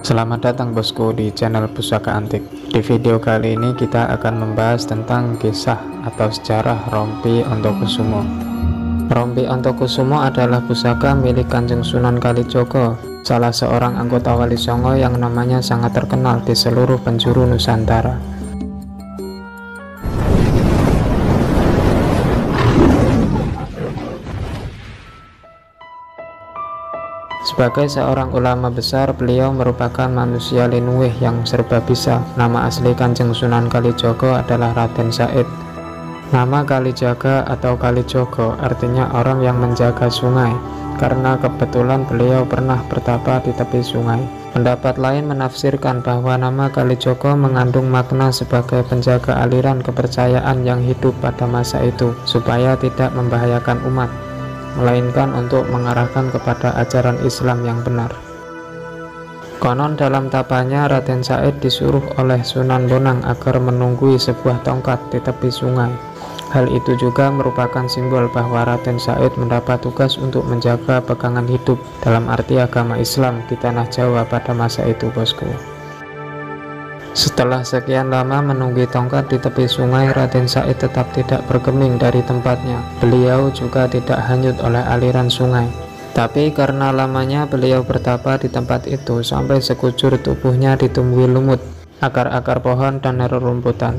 Selamat datang bosku di channel Pusaka Antik. Di video kali ini kita akan membahas tentang kisah atau sejarah Rompi Ontokusumo. Rompi Ontokusumo adalah pusaka milik Kanjeng Sunan Kalijaga, salah seorang anggota Wali Songo yang namanya sangat terkenal di seluruh penjuru Nusantara. Sebagai seorang ulama besar, beliau merupakan manusia linuwih yang serba bisa. Nama asli Kanjeng Sunan Kalijaga adalah Raden Said. Nama Kalijaga atau Kalijogo artinya orang yang menjaga sungai, karena kebetulan beliau pernah bertapa di tepi sungai. Pendapat lain menafsirkan bahwa nama Kalijogo mengandung makna sebagai penjaga aliran kepercayaan yang hidup pada masa itu, supaya tidak membahayakan umat, melainkan untuk mengarahkan kepada ajaran Islam yang benar. Konon dalam tapanya Raden Said disuruh oleh Sunan Bonang agar menunggui sebuah tongkat di tepi sungai. Hal itu juga merupakan simbol bahwa Raden Said mendapat tugas untuk menjaga pegangan hidup dalam arti agama Islam di tanah Jawa pada masa itu, bosku. Setelah sekian lama menunggu tongkat di tepi sungai, Raden Said tetap tidak bergeming dari tempatnya. Beliau juga tidak hanyut oleh aliran sungai. Tapi karena lamanya beliau bertapa di tempat itu, sampai sekujur tubuhnya ditumbuhi lumut, akar-akar pohon dan rerumputan.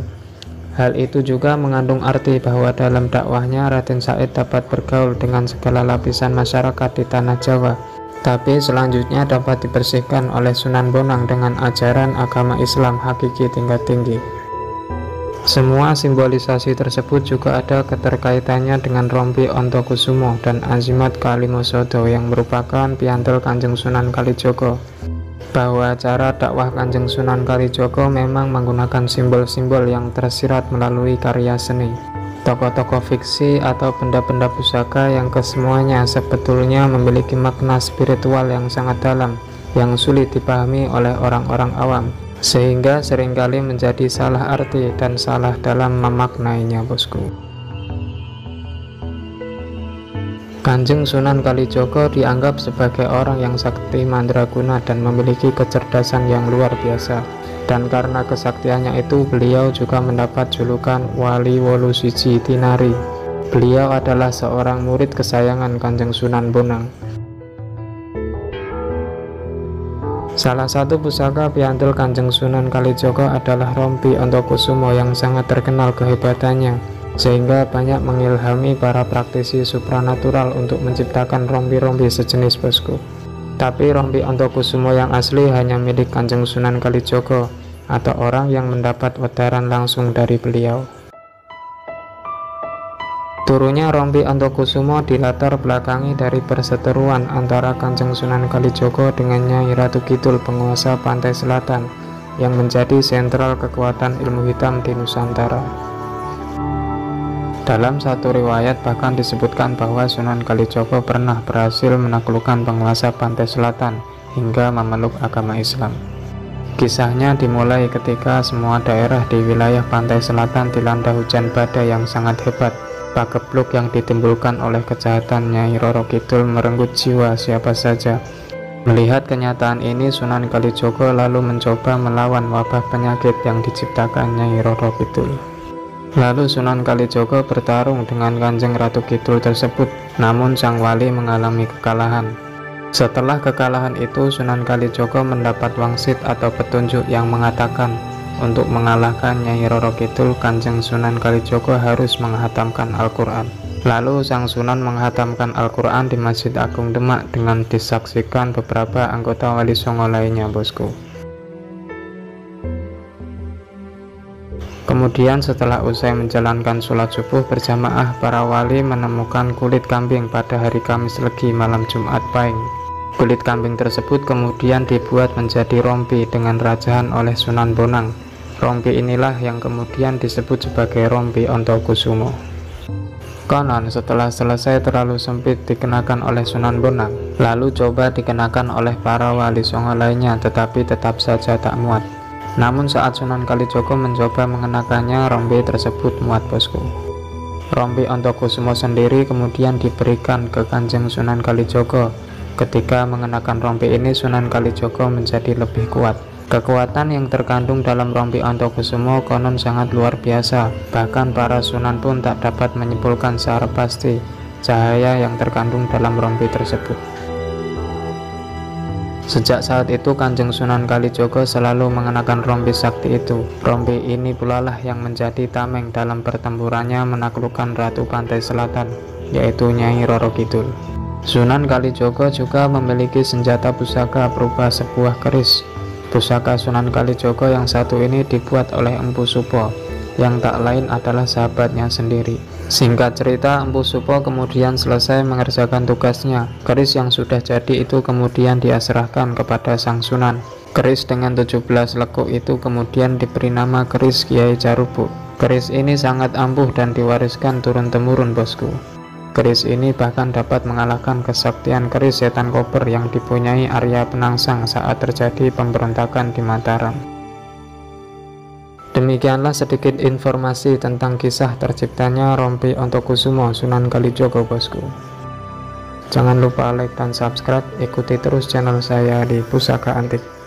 Hal itu juga mengandung arti bahwa dalam dakwahnya Raden Said dapat bergaul dengan segala lapisan masyarakat di tanah Jawa. Tapi selanjutnya dapat dibersihkan oleh Sunan Bonang dengan ajaran agama Islam hakiki tingkat tinggi. Semua simbolisasi tersebut juga ada keterkaitannya dengan Rompi Ontokusumo dan Azimat Kalimosodo yang merupakan piantel Kanjeng Sunan Kalijaga. Bahwa cara dakwah Kanjeng Sunan Kalijaga memang menggunakan simbol-simbol yang tersirat melalui karya seni, tokoh-tokoh fiksi atau benda-benda pusaka yang kesemuanya sebetulnya memiliki makna spiritual yang sangat dalam, yang sulit dipahami oleh orang-orang awam, sehingga seringkali menjadi salah arti dan salah dalam memaknainya, bosku. Kanjeng Sunan Kalijaga dianggap sebagai orang yang sakti mandraguna dan memiliki kecerdasan yang luar biasa. Dan karena kesaktiannya itu, beliau juga mendapat julukan Wali Wolu Siji Tinari. Beliau adalah seorang murid kesayangan Kanjeng Sunan Bonang. Salah satu pusaka piantel Kanjeng Sunan Kalijaga adalah Rompi Ontokusumo yang sangat terkenal kehebatannya, sehingga banyak mengilhami para praktisi supranatural untuk menciptakan rompi-rompi sejenis, bosku. Tapi Rompi Ontokusumo yang asli hanya milik Kanjeng Sunan Kalijaga atau orang yang mendapat wedaran langsung dari beliau. Turunnya Rompi Ontokusumo dilatar belakangi dari perseteruan antara Kanjeng Sunan Kalijaga dengan Nyai Ratu Kidul, penguasa pantai selatan, yang menjadi sentral kekuatan ilmu hitam di Nusantara. Dalam satu riwayat bahkan disebutkan bahwa Sunan Kalijaga pernah berhasil menaklukkan penguasa pantai selatan hingga memeluk agama Islam. Kisahnya dimulai ketika semua daerah di wilayah pantai selatan dilanda hujan badai yang sangat hebat. Pagebluk yang ditimbulkan oleh kejahatan Nyai Roro Kidul merenggut jiwa siapa saja. Melihat kenyataan ini, Sunan Kalijaga lalu mencoba melawan wabah penyakit yang diciptakan Nyai Roro Kidul. Lalu Sunan Kalijaga bertarung dengan Kanjeng Ratu Kidul tersebut, namun sang wali mengalami kekalahan. Setelah kekalahan itu, Sunan Kalijaga mendapat wangsit atau petunjuk yang mengatakan untuk mengalahkan Nyai Roro Kidul, Kanjeng Sunan Kalijaga harus menghatamkan Al-Quran. Lalu sang Sunan menghatamkan Al-Quran di Masjid Agung Demak dengan disaksikan beberapa anggota Wali Songo lainnya, bosku. Kemudian setelah usai menjalankan sholat subuh berjamaah, para wali menemukan kulit kambing pada hari Kamis Legi malam Jumat Pahing. Kulit kambing tersebut kemudian dibuat menjadi rompi dengan rajahan oleh Sunan Bonang. Rompi inilah yang kemudian disebut sebagai Rompi Ontokusumo. Konon setelah selesai terlalu sempit dikenakan oleh Sunan Bonang, lalu coba dikenakan oleh para wali songo lainnya, tetapi tetap saja tak muat. Namun saat Sunan Kalijaga mencoba mengenakannya, rompi tersebut muat, bosku. Rompi Ontokusumo sendiri kemudian diberikan ke Kanjeng Sunan Kalijaga Ketika mengenakan rompi ini, Sunan Kalijogo menjadi lebih kuat. Kekuatan yang terkandung dalam rompi Antokusumo konon sangat luar biasa. Bahkan para sunan pun tak dapat menyimpulkan secara pasti cahaya yang terkandung dalam rompi tersebut. Sejak saat itu Kanjeng Sunan Kalijogo selalu mengenakan rompi sakti itu. Rompi ini pula lah yang menjadi tameng dalam pertempurannya menaklukkan Ratu Pantai Selatan, yaitu Nyai Roro Kidul. Sunan Kalijogo juga memiliki senjata pusaka berupa sebuah keris. Pusaka Sunan Kalijogo yang satu ini dibuat oleh Empu Supo, yang tak lain adalah sahabatnya sendiri. Singkat cerita, Empu Supo kemudian selesai mengerjakan tugasnya. Keris yang sudah jadi itu kemudian dia serahkan kepada sang Sunan. Keris dengan 17 lekuk itu kemudian diberi nama keris Kiai Jarubuk. Keris ini sangat ampuh dan diwariskan turun-temurun, bosku. Keris ini bahkan dapat mengalahkan kesaktian keris setan koper yang dipunyai Arya Penangsang saat terjadi pemberontakan di Mataram. Demikianlah sedikit informasi tentang kisah terciptanya rompi Antokusumo Sunan Kalijogo, bosku. Jangan lupa like dan subscribe, ikuti terus channel saya di Pusaka Antik.